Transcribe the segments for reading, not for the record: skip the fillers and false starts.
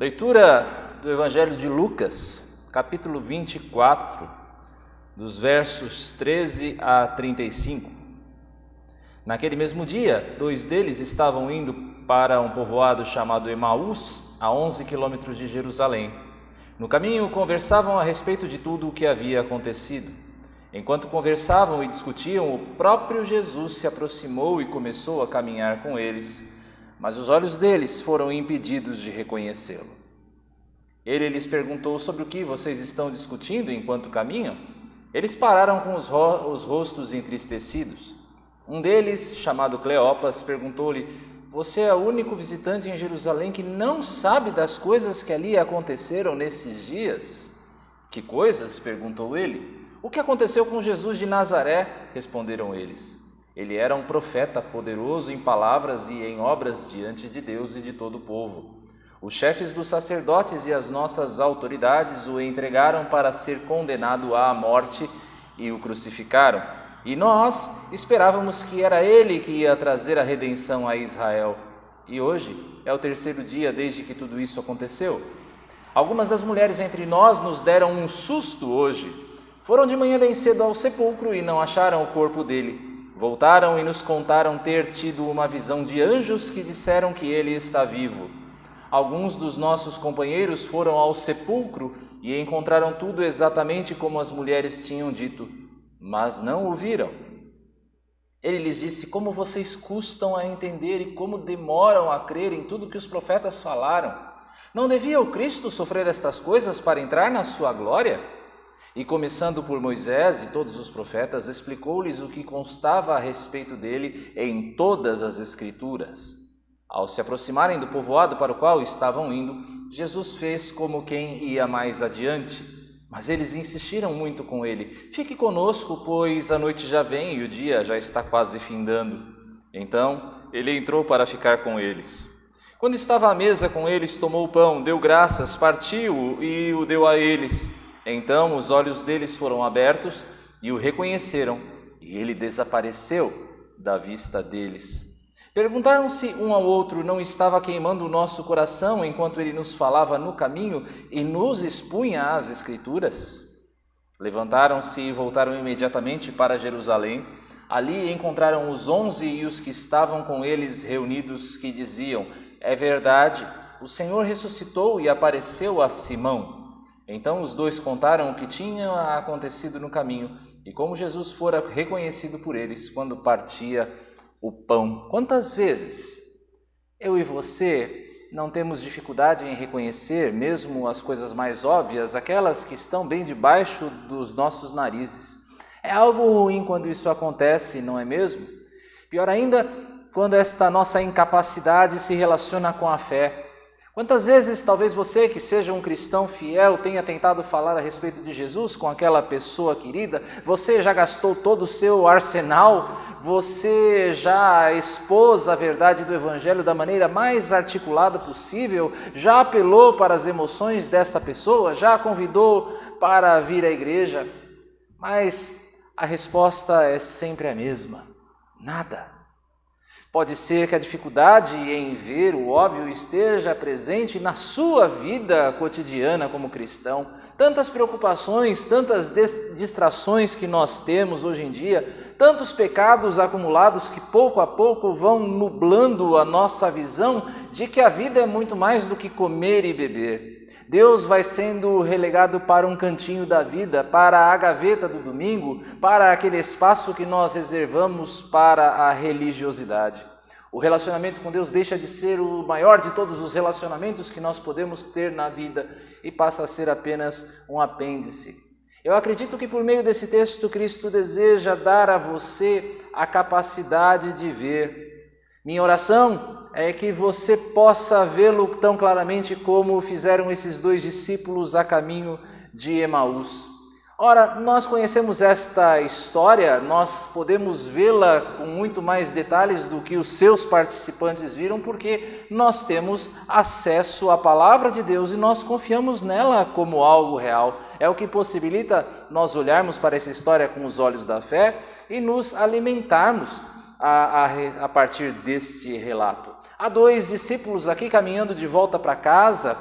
Leitura do Evangelho de Lucas, capítulo 24, dos versos 13 a 35. Naquele mesmo dia, 2 deles estavam indo para um povoado chamado Emaús, a 11 quilômetros de Jerusalém. No caminho, conversavam a respeito de tudo o que havia acontecido. Enquanto conversavam e discutiam, o próprio Jesus se aproximou e começou a caminhar com eles, mas os olhos deles foram impedidos de reconhecê-lo. Ele lhes perguntou: sobre o que vocês estão discutindo enquanto caminham? Eles pararam com os rostos entristecidos. Um deles, chamado Cleopas, perguntou-lhe: você é o único visitante em Jerusalém que não sabe das coisas que ali aconteceram nesses dias? Que coisas? Perguntou ele. O que aconteceu com Jesus de Nazaré? Responderam eles. Ele era um profeta poderoso em palavras e em obras diante de Deus e de todo o povo. Os chefes dos sacerdotes e as nossas autoridades o entregaram para ser condenado à morte e o crucificaram. E nós esperávamos que era ele que ia trazer a redenção a Israel. E hoje é o 3º dia desde que tudo isso aconteceu. Algumas das mulheres entre nós nos deram um susto hoje. Foram de manhã bem cedo ao sepulcro e não acharam o corpo dele. Voltaram e nos contaram ter tido uma visão de anjos que disseram que ele está vivo. Alguns dos nossos companheiros foram ao sepulcro e encontraram tudo exatamente como as mulheres tinham dito, mas não o viram. Ele lhes disse: como vocês custam a entender e como demoram a crer em tudo que os profetas falaram. Não devia o Cristo sofrer estas coisas para entrar na sua glória? E começando por Moisés e todos os profetas, explicou-lhes o que constava a respeito dele em todas as Escrituras. Ao se aproximarem do povoado para o qual estavam indo, Jesus fez como quem ia mais adiante. Mas eles insistiram muito com ele: fique conosco, pois a noite já vem e o dia já está quase findando. Então ele entrou para ficar com eles. Quando estava à mesa com eles, tomou o pão, deu graças, partiu-o e o deu a eles. Então os olhos deles foram abertos e o reconheceram, e ele desapareceu da vista deles. Perguntaram-se um ao outro: não estava queimando o nosso coração enquanto ele nos falava no caminho e nos expunha as Escrituras? Levantaram-se e voltaram imediatamente para Jerusalém. Ali encontraram os 11 e os que estavam com eles reunidos, que diziam: é verdade, o Senhor ressuscitou e apareceu a Simão. Então os 2 contaram o que tinha acontecido no caminho e como Jesus fora reconhecido por eles quando partia o pão. Quantas vezes eu e você não temos dificuldade em reconhecer mesmo as coisas mais óbvias, aquelas que estão bem debaixo dos nossos narizes? É algo ruim quando isso acontece, não é mesmo? Pior ainda, quando esta nossa incapacidade se relaciona com a fé. Quantas vezes talvez você, que seja um cristão fiel, tenha tentado falar a respeito de Jesus com aquela pessoa querida? Você já gastou todo o seu arsenal? Você já expôs a verdade do Evangelho da maneira mais articulada possível? Já apelou para as emoções dessa pessoa? Já a convidou para vir à igreja? Mas a resposta é sempre a mesma: nada. Pode ser que a dificuldade em ver o óbvio esteja presente na sua vida cotidiana como cristão. Tantas preocupações, tantas distrações que nós temos hoje em dia, tantos pecados acumulados que pouco a pouco vão nublando a nossa visão de que a vida é muito mais do que comer e beber. Deus vai sendo relegado para um cantinho da vida, para a gaveta do domingo, para aquele espaço que nós reservamos para a religiosidade. O relacionamento com Deus deixa de ser o maior de todos os relacionamentos que nós podemos ter na vida e passa a ser apenas um apêndice. Eu acredito que por meio desse texto Cristo deseja dar a você a capacidade de ver. Minha oração é que você possa vê-lo tão claramente como fizeram esses 2 discípulos a caminho de Emaús. Ora, nós conhecemos esta história, nós podemos vê-la com muito mais detalhes do que os seus participantes viram, porque nós temos acesso à palavra de Deus e nós confiamos nela como algo real. É o que possibilita nós olharmos para essa história com os olhos da fé e nos alimentarmos a partir deste relato. Há dois discípulos aqui caminhando de volta para casa,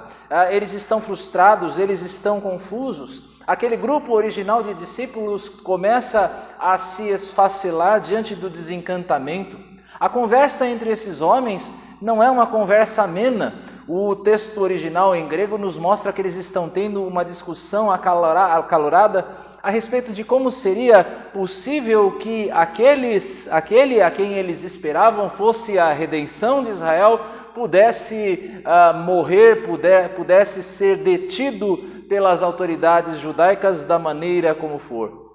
eles estão frustrados, eles estão confusos. Aquele grupo original de discípulos começa a se esfacelar diante do desencantamento. A conversa entre esses homens não é uma conversa amena. O texto original em grego nos mostra que eles estão tendo uma discussão acalorada a respeito de como seria possível que aquele a quem eles esperavam fosse a redenção de Israel, pudesse morrer, pudesse ser detido pelas autoridades judaicas da maneira como for.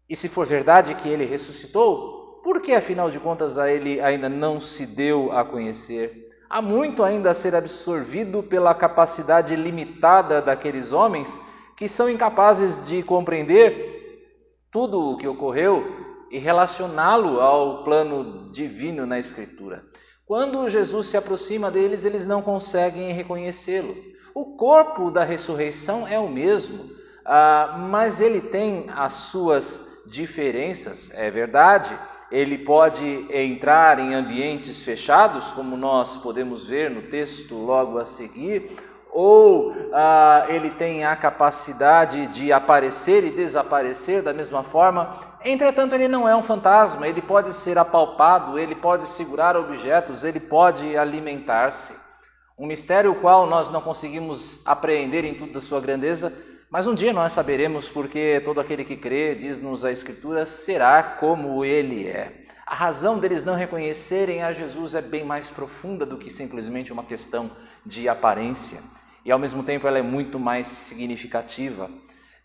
E se for verdade que ele ressuscitou, por que afinal de contas a ele ainda não se deu a conhecer? Há muito ainda a ser absorvido pela capacidade limitada daqueles homens que são incapazes de compreender tudo o que ocorreu e relacioná-lo ao plano divino na Escritura. Quando Jesus se aproxima deles, eles não conseguem reconhecê-lo. O corpo da ressurreição é o mesmo, mas ele tem as suas diferenças, é verdade. Ele pode entrar em ambientes fechados, como nós podemos ver no texto logo a seguir, ou ele tem a capacidade de aparecer e desaparecer da mesma forma. Entretanto, ele não é um fantasma, ele pode ser apalpado, ele pode segurar objetos, ele pode alimentar-se. Um mistério o qual nós não conseguimos apreender em toda a sua grandeza, mas um dia nós saberemos, porque todo aquele que crê, diz-nos a Escritura, será como ele é. A razão deles não reconhecerem a Jesus é bem mais profunda do que simplesmente uma questão de aparência. E ao mesmo tempo ela é muito mais significativa.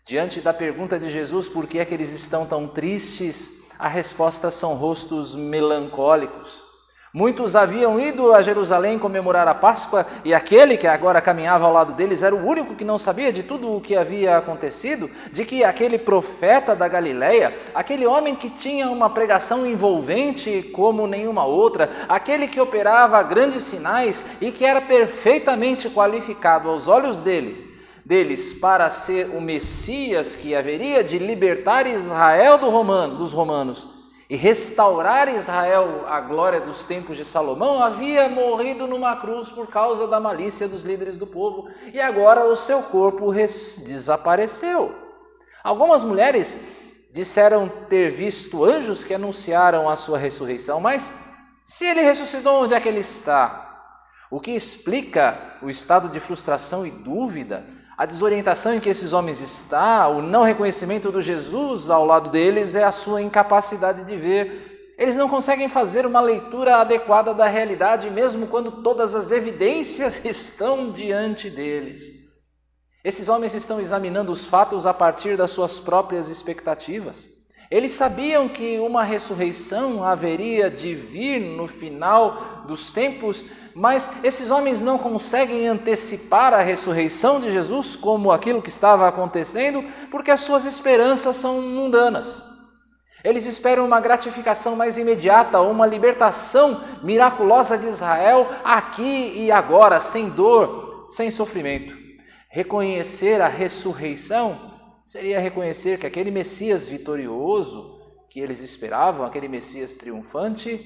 Diante da pergunta de Jesus, por que é que eles estão tão tristes, a resposta são rostos melancólicos. Muitos haviam ido a Jerusalém comemorar a Páscoa e aquele que agora caminhava ao lado deles era o único que não sabia de tudo o que havia acontecido, de que aquele profeta da Galileia, aquele homem que tinha uma pregação envolvente como nenhuma outra, aquele que operava grandes sinais e que era perfeitamente qualificado aos olhos deles para ser o Messias que haveria de libertar Israel dos romanos, e restaurar Israel à glória dos tempos de Salomão, havia morrido numa cruz por causa da malícia dos líderes do povo, e agora o seu corpo desapareceu. Algumas mulheres disseram ter visto anjos que anunciaram a sua ressurreição, mas se ele ressuscitou, onde é que ele está? O que explica o estado de frustração e dúvida, a desorientação em que esses homens estão, o não reconhecimento do Jesus ao lado deles é a sua incapacidade de ver. Eles não conseguem fazer uma leitura adequada da realidade, mesmo quando todas as evidências estão diante deles. Esses homens estão examinando os fatos a partir das suas próprias expectativas. Eles sabiam que uma ressurreição haveria de vir no final dos tempos, mas esses homens não conseguem antecipar a ressurreição de Jesus como aquilo que estava acontecendo, porque as suas esperanças são mundanas. Eles esperam uma gratificação mais imediata, uma libertação miraculosa de Israel aqui e agora, sem dor, sem sofrimento. Reconhecer a ressurreição seria reconhecer que aquele Messias vitorioso que eles esperavam, aquele Messias triunfante,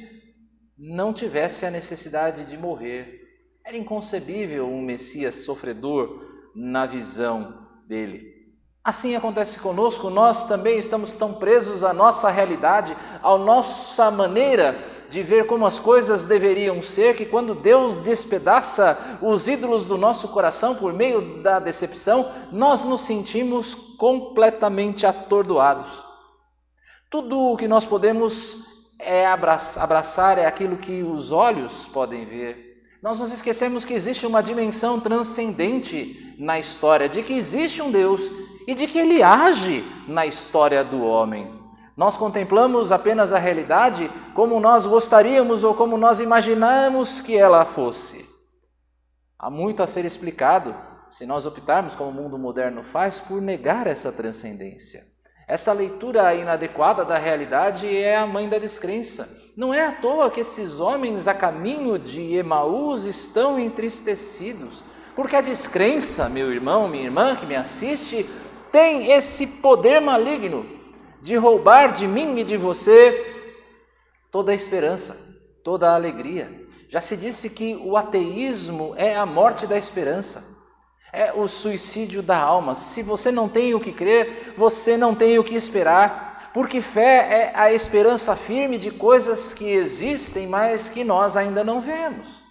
não tivesse a necessidade de morrer. Era inconcebível um Messias sofredor na visão dele. Assim acontece conosco, nós também estamos tão presos à nossa realidade, à nossa maneira de ver como as coisas deveriam ser, que quando Deus despedaça os ídolos do nosso coração por meio da decepção, nós nos sentimos completamente atordoados. Tudo o que nós podemos abraçar é aquilo que os olhos podem ver. Nós nos esquecemos que existe uma dimensão transcendente na história, de que existe um Deus e de que Ele age na história do homem. Nós contemplamos apenas a realidade como nós gostaríamos ou como nós imaginamos que ela fosse. Há muito a ser explicado se nós optarmos, como o mundo moderno faz, por negar essa transcendência. Essa leitura inadequada da realidade é a mãe da descrença. Não é à toa que esses homens a caminho de Emaús estão entristecidos, porque a descrença, meu irmão, minha irmã que me assiste, tem esse poder maligno de roubar de mim e de você toda a esperança, toda a alegria. Já se disse que o ateísmo é a morte da esperança, é o suicídio da alma. Se você não tem o que crer, você não tem o que esperar, porque fé é a esperança firme de coisas que existem, mas que nós ainda não vemos.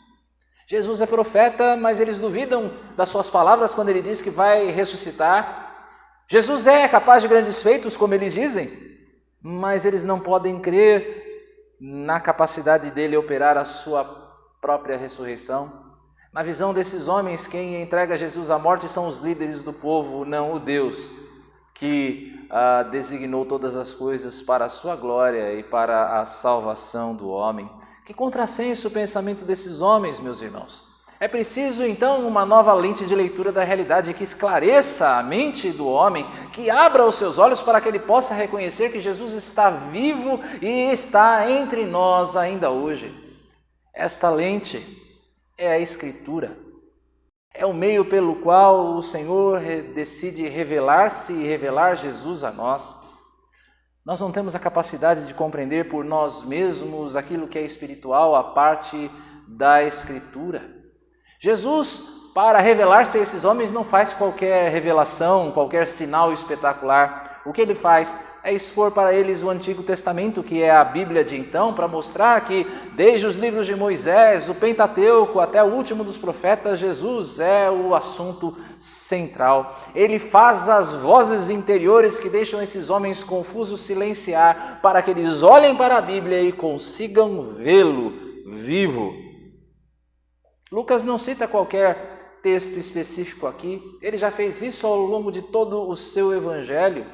Jesus é profeta, mas eles duvidam das suas palavras quando ele diz que vai ressuscitar. Jesus é capaz de grandes feitos, como eles dizem, mas eles não podem crer na capacidade dele operar a sua própria ressurreição. Na visão desses homens, quem entrega Jesus à morte são os líderes do povo, não o Deus que designou todas as coisas para a sua glória e para a salvação do homem. Que contrassenso o pensamento desses homens, meus irmãos. É preciso, então, uma nova lente de leitura da realidade que esclareça a mente do homem, que abra os seus olhos para que ele possa reconhecer que Jesus está vivo e está entre nós ainda hoje. Esta lente é a Escritura. É o meio pelo qual o Senhor decide revelar-se e revelar Jesus a nós. Nós não temos a capacidade de compreender por nós mesmos aquilo que é espiritual, a parte da Escritura. Jesus, para revelar-se a esses homens, não faz qualquer revelação, qualquer sinal espetacular. O que ele faz é expor para eles o Antigo Testamento, que é a Bíblia de então, para mostrar que desde os livros de Moisés, o Pentateuco, até o último dos profetas, Jesus é o assunto central. Ele faz as vozes interiores que deixam esses homens confusos silenciar, para que eles olhem para a Bíblia e consigam vê-lo vivo. Lucas não cita qualquer texto específico aqui, ele já fez isso ao longo de todo o seu evangelho.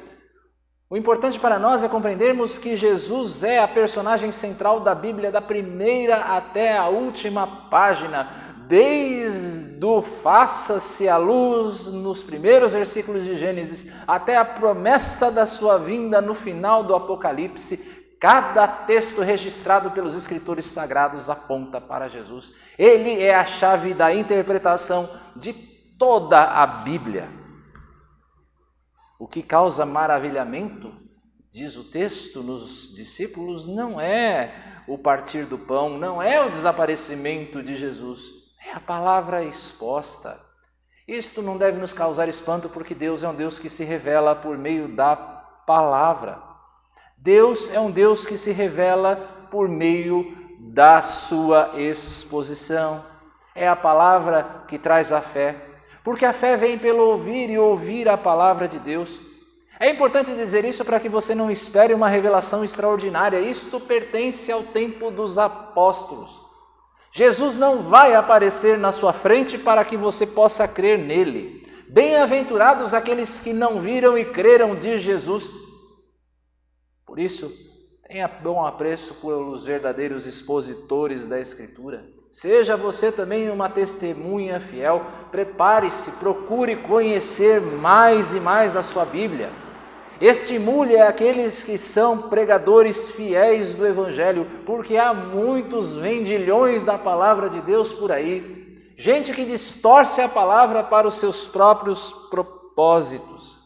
O importante para nós é compreendermos que Jesus é a personagem central da Bíblia, da primeira até a última página, desde o faça-se a luz nos primeiros versículos de Gênesis, até a promessa da sua vinda no final do Apocalipse. Cada texto registrado pelos escritores sagrados aponta para Jesus. Ele é a chave da interpretação de toda a Bíblia. O que causa maravilhamento, diz o texto, nos discípulos, não é o partir do pão, não é o desaparecimento de Jesus, é a palavra exposta. Isto não deve nos causar espanto, porque Deus é um Deus que se revela por meio da palavra. Deus é um Deus que se revela por meio da sua exposição. É a palavra que traz a fé, porque a fé vem pelo ouvir e ouvir a palavra de Deus. É importante dizer isso para que você não espere uma revelação extraordinária. Isto pertence ao tempo dos apóstolos. Jesus não vai aparecer na sua frente para que você possa crer nele. Bem-aventurados aqueles que não viram e creram, diz Jesus. Por isso, tenha bom apreço pelos verdadeiros expositores da Escritura. Seja você também uma testemunha fiel. Prepare-se, procure conhecer mais e mais da sua Bíblia. Estimule aqueles que são pregadores fiéis do Evangelho, porque há muitos vendilhões da palavra de Deus por aí. Gente que distorce a palavra para os seus próprios propósitos.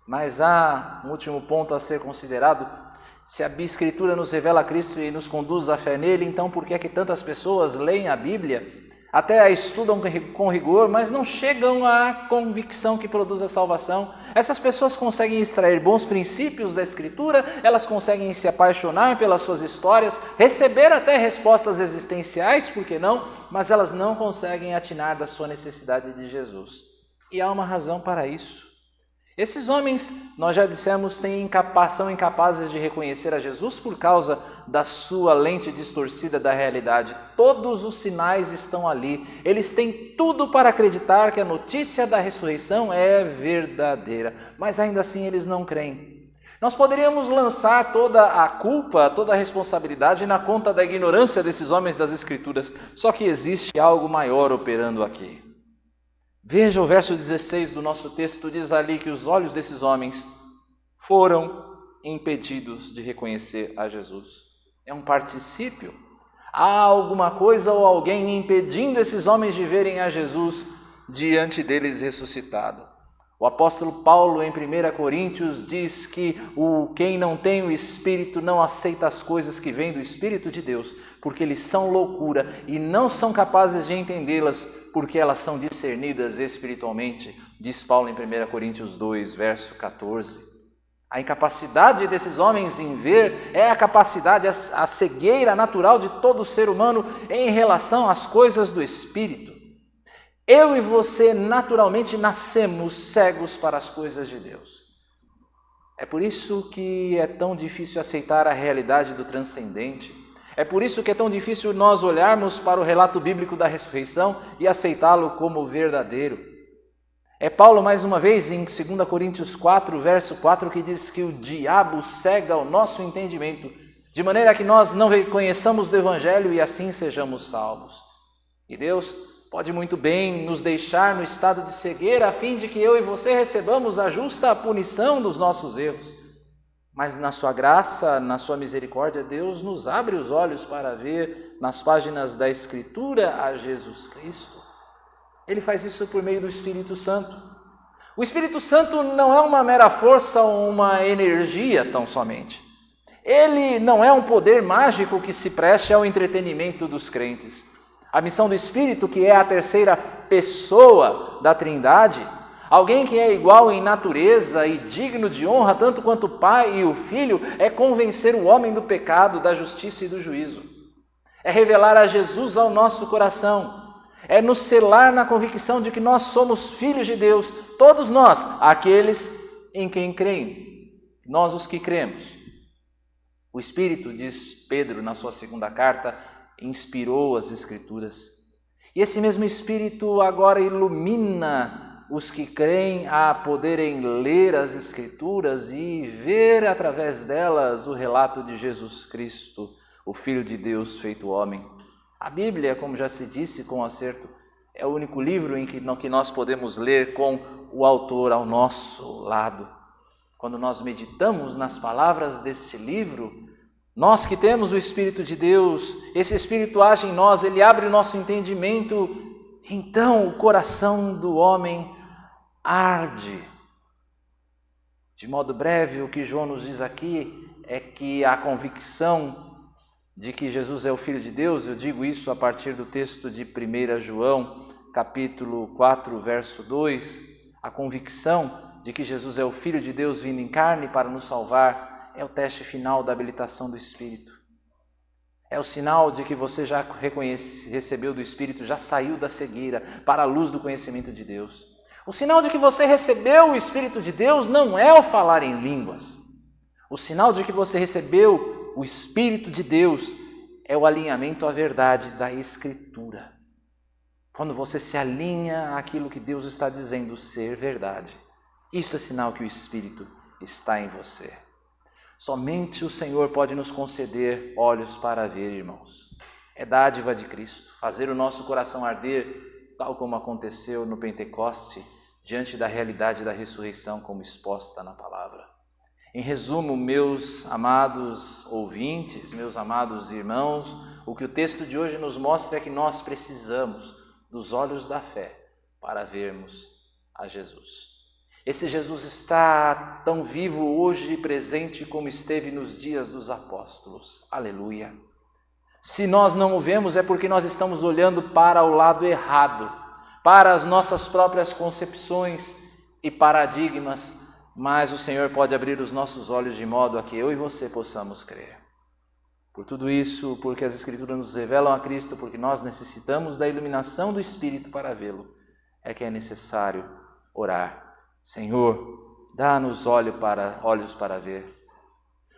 Mas há um último ponto a ser considerado. Se a Escritura nos revela Cristo e nos conduz à fé nele, então por que é que tantas pessoas leem a Bíblia, até a estudam com rigor, mas não chegam à convicção que produz a salvação? Essas pessoas conseguem extrair bons princípios da Escritura, elas conseguem se apaixonar pelas suas histórias, receber até respostas existenciais, por que não? Mas elas não conseguem atinar da sua necessidade de Jesus. E há uma razão para isso. Esses homens, nós já dissemos, são incapazes de reconhecer a Jesus por causa da sua lente distorcida da realidade. Todos os sinais estão ali. Eles têm tudo para acreditar que a notícia da ressurreição é verdadeira, mas ainda assim eles não creem. Nós poderíamos lançar toda a culpa, toda a responsabilidade na conta da ignorância desses homens das Escrituras, só que existe algo maior operando aqui. Veja o verso 16 do nosso texto, diz ali que os olhos desses homens foram impedidos de reconhecer a Jesus. É um particípio. Há alguma coisa ou alguém impedindo esses homens de verem a Jesus diante deles ressuscitado. O apóstolo Paulo, em 1 Coríntios, diz que quem não tem o Espírito não aceita as coisas que vêm do Espírito de Deus, porque eles são loucura e não são capazes de entendê-las, porque elas são discernidas espiritualmente, diz Paulo em 1 Coríntios 2, verso 14. A incapacidade desses homens em ver é a capacidade, a cegueira natural de todo ser humano em relação às coisas do Espírito. Eu e você naturalmente nascemos cegos para as coisas de Deus. É por isso que é tão difícil aceitar a realidade do transcendente. É por isso que é tão difícil nós olharmos para o relato bíblico da ressurreição e aceitá-lo como verdadeiro. É Paulo, mais uma vez, em 2 Coríntios 4, verso 4, que diz que o diabo cega o nosso entendimento, de maneira que nós não reconheçamos do Evangelho e assim sejamos salvos. E Deus pode muito bem nos deixar no estado de cegueira, a fim de que eu e você recebamos a justa punição dos nossos erros. Mas na sua graça, na sua misericórdia, Deus nos abre os olhos para ver nas páginas da Escritura a Jesus Cristo. Ele faz isso por meio do Espírito Santo. O Espírito Santo não é uma mera força ou uma energia tão somente. Ele não é um poder mágico que se preste ao entretenimento dos crentes. A missão do Espírito, que é a terceira pessoa da Trindade, alguém que é igual em natureza e digno de honra, tanto quanto o Pai e o Filho, é convencer o homem do pecado, da justiça e do juízo. É revelar a Jesus ao nosso coração. É nos selar na convicção de que nós somos filhos de Deus, todos nós, aqueles em quem creem, nós os que cremos. O Espírito, diz Pedro na sua segunda carta, inspirou as Escrituras. E esse mesmo Espírito agora ilumina os que creem a poderem ler as Escrituras e ver através delas o relato de Jesus Cristo, o Filho de Deus feito homem. A Bíblia, como já se disse com acerto, é o único livro em que nós podemos ler com o autor ao nosso lado. Quando nós meditamos nas palavras desse livro, nós que temos o Espírito de Deus, esse Espírito age em nós, ele abre o nosso entendimento, então o coração do homem arde. De modo breve, o que João nos diz aqui é que a convicção de que Jesus é o Filho de Deus, eu digo isso a partir do texto de 1 João, capítulo 4, verso 2, a convicção de que Jesus é o Filho de Deus vindo em carne para nos salvar, é o teste final da habilitação do Espírito. É o sinal de que você já recebeu do Espírito, já saiu da cegueira para a luz do conhecimento de Deus. O sinal de que você recebeu o Espírito de Deus não é o falar em línguas. O sinal de que você recebeu o Espírito de Deus é o alinhamento à verdade da Escritura. Quando você se alinha àquilo que Deus está dizendo ser verdade, isto é sinal que o Espírito está em você. Somente o Senhor pode nos conceder olhos para ver, irmãos. É dádiva de Cristo, fazer o nosso coração arder, tal como aconteceu no Pentecoste, diante da realidade da ressurreição como exposta na palavra. Em resumo, meus amados ouvintes, meus amados irmãos, o que o texto de hoje nos mostra é que nós precisamos dos olhos da fé para vermos a Jesus. Esse Jesus está tão vivo hoje e presente como esteve nos dias dos apóstolos. Aleluia! Se nós não o vemos é porque nós estamos olhando para o lado errado, para as nossas próprias concepções e paradigmas, mas o Senhor pode abrir os nossos olhos de modo a que eu e você possamos crer. Por tudo isso, porque as Escrituras nos revelam a Cristo, porque nós necessitamos da iluminação do Espírito para vê-lo, é que é necessário orar. Senhor, dá-nos olhos para ver.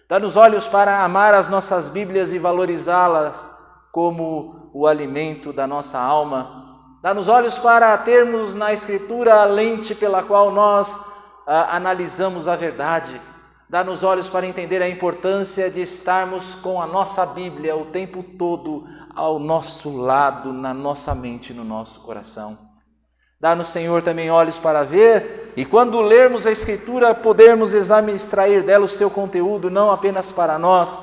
Dá-nos olhos para amar as nossas Bíblias e valorizá-las como o alimento da nossa alma. Dá-nos olhos para termos na Escritura a lente pela qual nós analisamos a verdade. Dá-nos olhos para entender a importância de estarmos com a nossa Bíblia o tempo todo ao nosso lado, na nossa mente e no nosso coração. Dá-nos, Senhor, também olhos para ver, e quando lermos a Escritura, podermos extrair dela o seu conteúdo, não apenas para nós,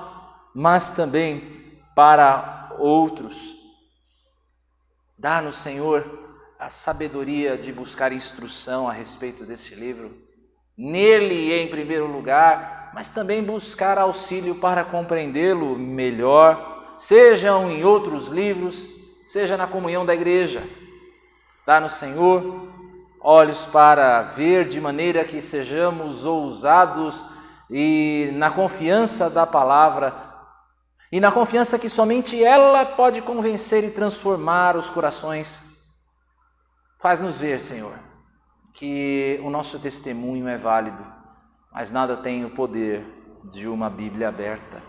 mas também para outros. Dá-nos, Senhor, a sabedoria de buscar instrução a respeito desse livro, nele em primeiro lugar, mas também buscar auxílio para compreendê-lo melhor, sejam em outros livros, seja na comunhão da igreja. Dá-nos, Senhor, olhos para ver, de maneira que sejamos ousados e na confiança da palavra, e na confiança que somente ela pode convencer e transformar os corações. Faz-nos ver, Senhor, que o nosso testemunho é válido, mas nada tem o poder de uma Bíblia aberta.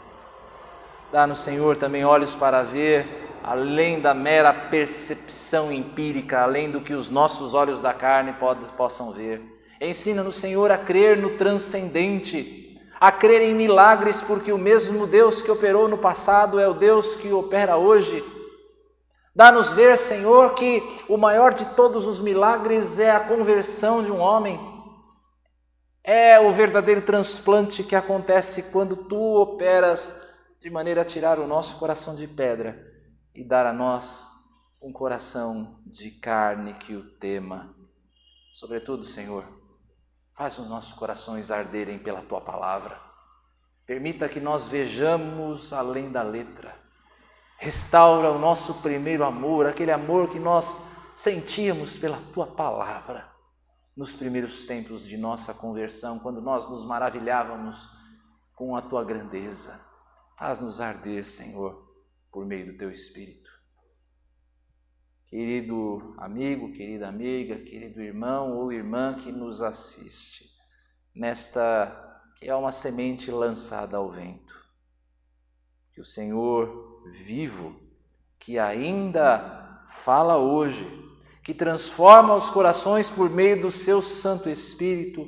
Dá-nos, Senhor, também olhos para ver, além da mera percepção empírica, além do que os nossos olhos da carne possam ver. Ensina-nos, Senhor, a crer no transcendente, a crer em milagres, porque o mesmo Deus que operou no passado é o Deus que opera hoje. Dá-nos ver, Senhor, que o maior de todos os milagres é a conversão de um homem. É o verdadeiro transplante que acontece quando Tu operas de maneira a tirar o nosso coração de pedra e dar a nós um coração de carne que o tema. Sobretudo, Senhor, faz os nossos corações arderem pela Tua palavra. Permita que nós vejamos além da letra. Restaura o nosso primeiro amor, aquele amor que nós sentíamos pela Tua palavra nos primeiros tempos de nossa conversão, quando nós nos maravilhávamos com a Tua grandeza. Faz-nos arder, Senhor, por meio do Teu Espírito. Querido amigo, querida amiga, querido irmão ou irmã que nos assiste, nesta que é uma semente lançada ao vento, que o Senhor vivo, que ainda fala hoje, que transforma os corações por meio do Seu Santo Espírito,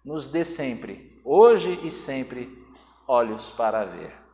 nos dê sempre, hoje e sempre, olhos para ver.